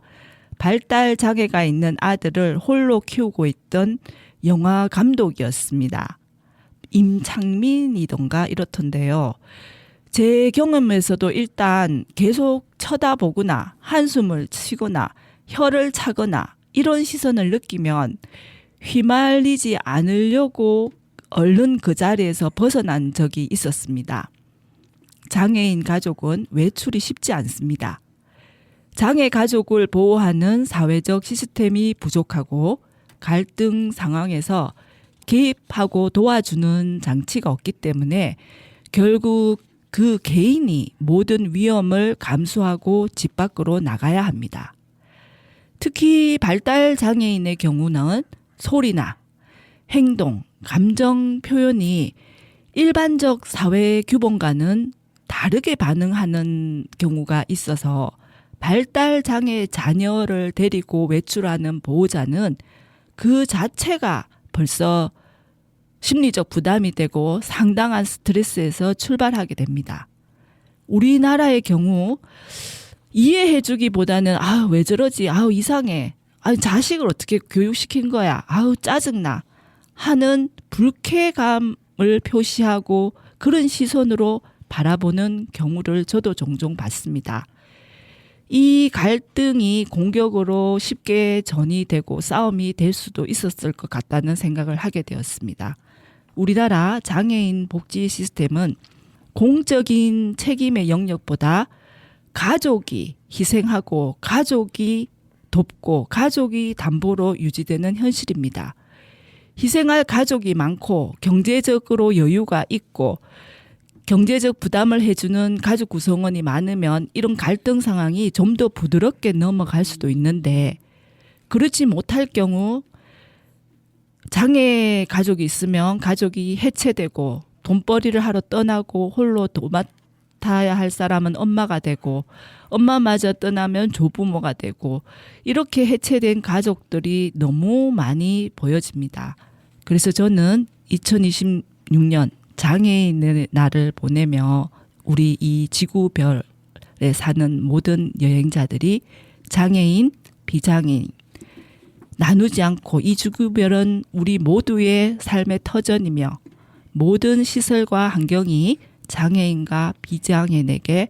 S1: 발달 장애가 있는 아들을 홀로 키우고 있던 영화 감독이었습니다. 임창민이던가 이렇던데요. 제 경험에서도 일단 계속 쳐다보거나 한숨을 쉬거나 혀를 차거나 이런 시선을 느끼면 휘말리지 않으려고 얼른 그 자리에서 벗어난 적이 있었습니다. 장애인 가족은 외출이 쉽지 않습니다. 장애 가족을 보호하는 사회적 시스템이 부족하고 갈등 상황에서 개입하고 도와주는 장치가 없기 때문에 결국 그 개인이 모든 위험을 감수하고 집 밖으로 나가야 합니다. 특히 발달 장애인의 경우는 소리나 행동, 감정 표현이 일반적 사회 규범과는 다르게 반응하는 경우가 있어서 발달 장애 자녀를 데리고 외출하는 보호자는 그 자체가 벌써 심리적 부담이 되고 상당한 스트레스에서 출발하게 됩니다. 우리나라의 경우 이해해주기보다는 왜 저러지, 이상해, 자식을 어떻게 교육시킨 거야, 짜증나 하는 불쾌감을 표시하고 그런 시선으로 바라보는 경우를 저도 종종 봤습니다. 이 갈등이 공격으로 쉽게 전이되고 싸움이 될 수도 있었을 것 같다는 생각을 하게 되었습니다. 우리나라 장애인 복지 시스템은 공적인 책임의 영역보다 가족이 희생하고 가족이 돕고 가족이 담보로 유지되는 현실입니다. 희생할 가족이 많고 경제적으로 여유가 있고 경제적 부담을 해주는 가족 구성원이 많으면 이런 갈등 상황이 좀 더 부드럽게 넘어갈 수도 있는데 그렇지 못할 경우 장애 가족이 있으면 가족이 해체되고 돈벌이를 하러 떠나고 홀로 맡아야 할 사람은 엄마가 되고 엄마마저 떠나면 조부모가 되고 이렇게 해체된 가족들이 너무 많이 보여집니다. 그래서 저는 2026년 장애인의 날을 보내며 우리 이 지구별에 사는 모든 여행자들이 장애인, 비장애인 나누지 않고 이 지구별은 우리 모두의 삶의 터전이며 모든 시설과 환경이 장애인과 비장애인에게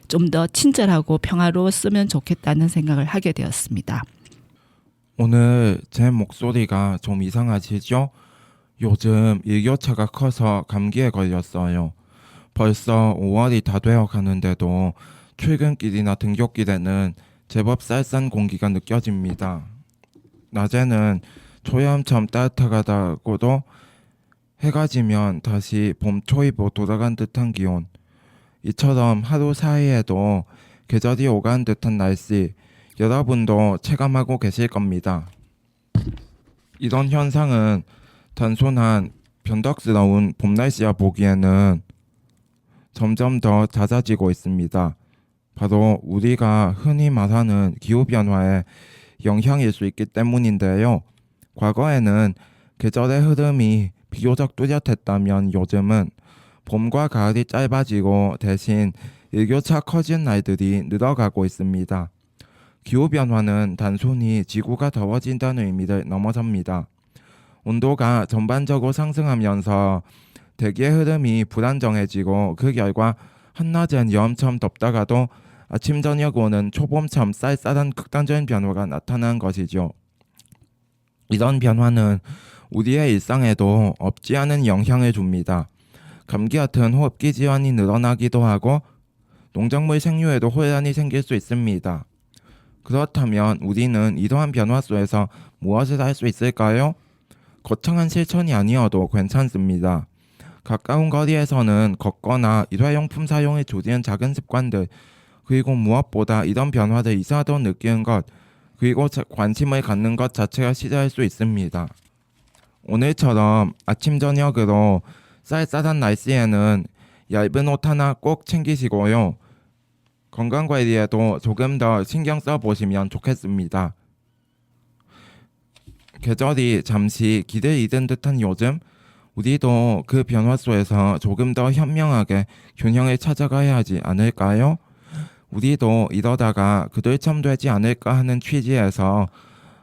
S1: 좀 더 친절하고 평화로웠으면 좋겠다는 생각을 하게 되었습니다.
S2: 오늘 제 목소리가 좀 이상하시죠? 요즘 일교차가 커서 감기에 걸렸어요. 벌써 5월이 다 되어 가는데도 출근길이나 등굣길에는 제법 쌀쌀한 공기가 느껴집니다. 낮에는 초여름처럼 따뜻하다고도 해가 지면 다시 봄 초입으로 돌아간 듯한 기온. 이처럼 하루 사이에도 계절이 오간 듯한 날씨, 여러분도 체감하고 계실 겁니다. 이런 현상은 단순한 변덕스러운 봄 날씨야 보기에는 점점 더 잦아지고 있습니다. 바로 우리가 흔히 말하는 기후변화의 영향일 수 있기 때문인데요. 과거에는 계절의 흐름이 비교적 뚜렷했다면 요즘은 봄과 가을이 짧아지고 대신 일교차 커진 날들이 늘어가고 있습니다. 기후변화는 단순히 지구가 더워진다는 의미를 넘어섭니다. 온도가 전반적으로 상승하면서 대기의 흐름이 불안정해지고 그 결과 한낮엔 여름처럼 덥다가도 아침 저녁 오는 초봄처럼 쌀쌀한 극단적인 변화가 나타나는 것이죠. 이런 변화는 우리의 일상에도 없지 않은 영향을 줍니다. 감기 같은 호흡기 질환이 늘어나기도 하고 농작물 생육에도 혼란이 생길 수 있습니다. 그렇다면 우리는 이러한 변화 속에서 무엇을 할 수 있을까요? 거창한 실천이 아니어도 괜찮습니다. 가까운 거리에서는 걷거나 일회용품 사용을 줄이는 작은 습관들, 그리고 무엇보다 이런 변화를 이상하다고 느끼는 것, 그리고 관심을 갖는 것 자체가 시작할 수 있습니다. 오늘처럼 아침 저녁으로 쌀쌀한 날씨에는 얇은 옷 하나 꼭 챙기시고요. 건강관리에도 조금 더 신경 써보시면 좋겠습니다. 계절이 잠시 길을 잃은 듯한 요즘, 우리도 그 변화 속에서 조금 더 현명하게 균형을 찾아가야 하지 않을까요? 우리도 이러다가 그들처럼 되지 않을까 하는 취지에서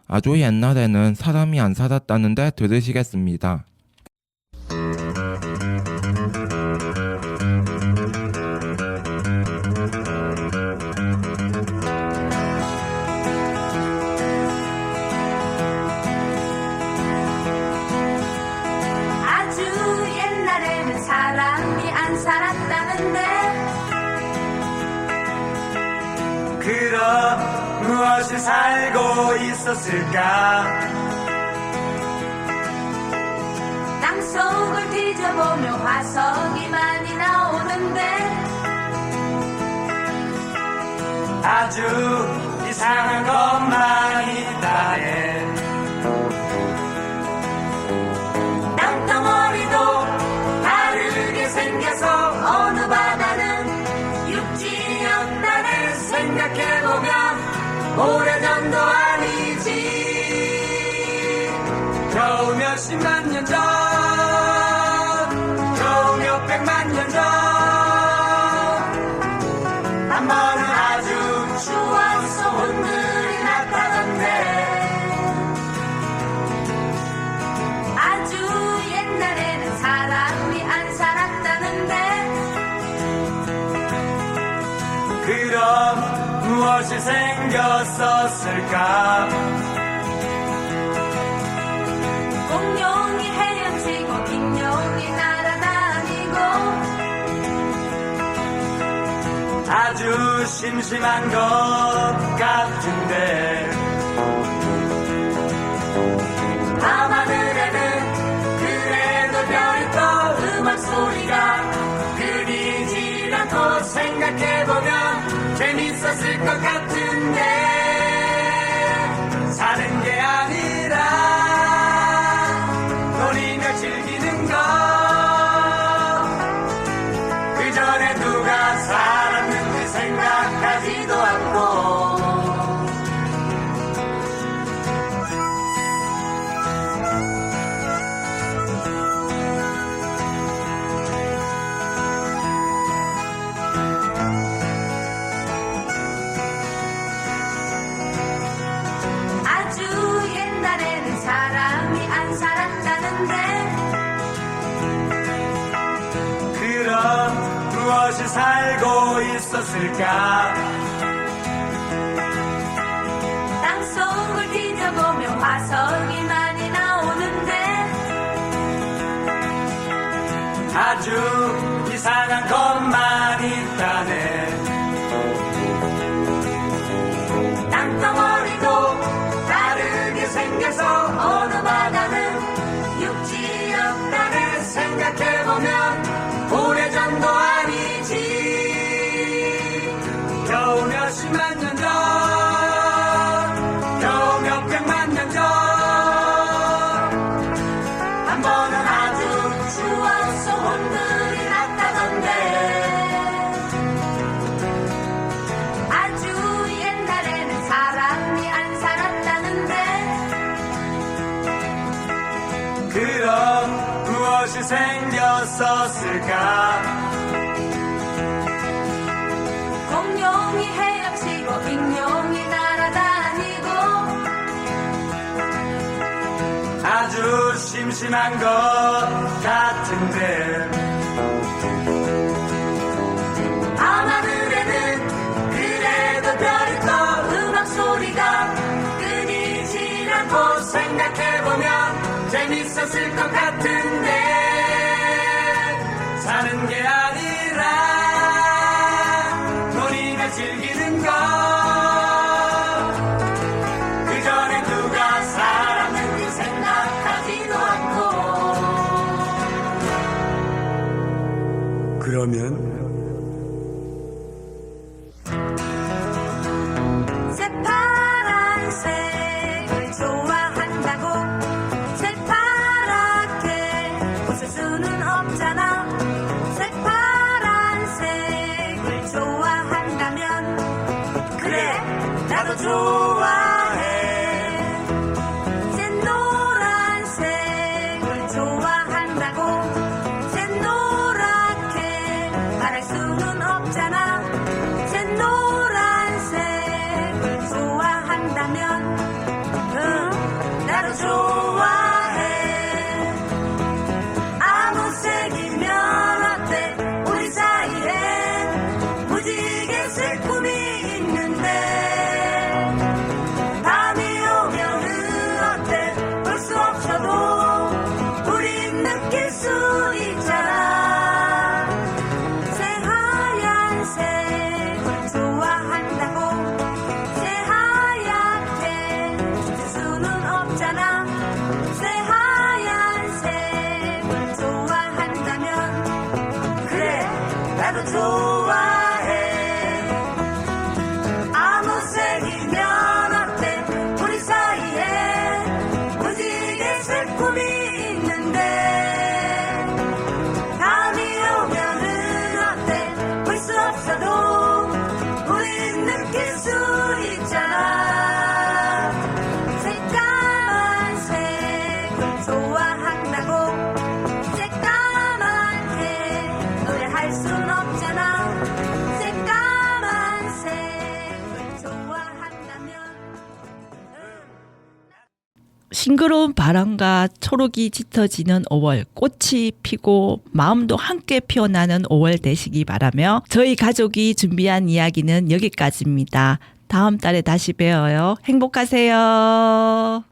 S2: 아주 옛날에는 사람이 안 살았다는데 들으시겠습니다.
S3: 아주 옛날에는 사람이 안 살았다는데
S6: 그럼 무엇을 살고 있었을까?
S3: 땅속을 뒤져보면 화석이 많이 나오는데
S6: 아주 이상한 것만 있다네.
S3: 땅덩어리도 다르게 생겨서 어느 바다는 육지였다를 생각해보면 오래전도 아니지.
S6: 겨우 몇십만 년 전, 겨우 몇백만 년 전, 한 번은 아주
S3: 추운 소문들이 나타던데 아주 옛날에는 사람이 안 살았다는데
S6: 그럼 무엇이 생겼었을까?
S3: 공룡이 헤엄치고 빈룡이 날아다니고
S6: 아주 심심한 것 같은데
S3: 밤하늘에는 그래도 별이 떠 음악 소리가 끊이질 않고 생각해보면 재밌었을 것 같은데
S6: 사는 게 아니라 노리며 즐기는 것 그 전에 누가 누가 살았는지 생각하지도 않고
S3: 아주 옛날에는 사람이 안 살았다는데
S6: 그럼 무엇이 살고 있었을까
S3: 땅속을 뒤져보면 화석이 많이 나오는데
S6: 아주 이상한 것만 있다네
S3: 땅덩어리도 다르게 생겨서 어느 바다는 육지였다를 생각해보면 오래전도 아니지
S6: 겨우 몇십만 년 전, 겨우 몇백만 년 전,
S3: 한 번은 아주 추워서 혼들이 났다던데 아주 옛날에는 사람이 안 살았다는데
S6: 그럼 무엇이 생겼었을까
S3: 공룡이 헤엄치고 익룡이 날아다니고
S6: 아주 심심한 것 같은데
S3: 밤하늘에는 그래도 별이 떠 음악 소리가 끊이질 않고
S6: 생각해보면 재밌었을 것 같은데 사는 게 아니라 우리가 즐기는 것 그전에 누가 살았는지
S3: 생각하지도 않고
S6: 그러면
S3: 새파란색을 좋아한다고 새파랗게 웃을 수는 없잖아 새파란색을 좋아한다면 그래 나도 좋아해 샛노란색을 좋아한다고 샛노랗게 말할 수는 없잖아 샛노란색을 좋아한다면 응 나도 좋아해 아무 색이면 어때 우리 사이에 무지개색 꿈이 있는데 밤이 오면은 어때 볼 수 없어도 우린 느낄 수 있잖아 새하얀색을 좋아한다고 새하얗게 줄 수는 없잖아 새하얀색을 좋아한다면 그래 나도 좋아해 아무 색이면 어때 우리 사이에 무지개색 꿈이 있는데 밤이 오면은 어때 볼 수 없어도 우린 느낄 수 있잖아 새까만 색을 좋아한다고 새까맣게 노래할 순 없잖아 새까만 색을 좋아한다면
S1: 싱그러운 바람과 초록이 짙어지는 5월, 꽃이 피고 마음도 함께 피어나는 5월 되시기 바라며 저희 가족이 준비한 이야기는 여기까지입니다. 다음 달에 다시 뵈어요. 행복하세요.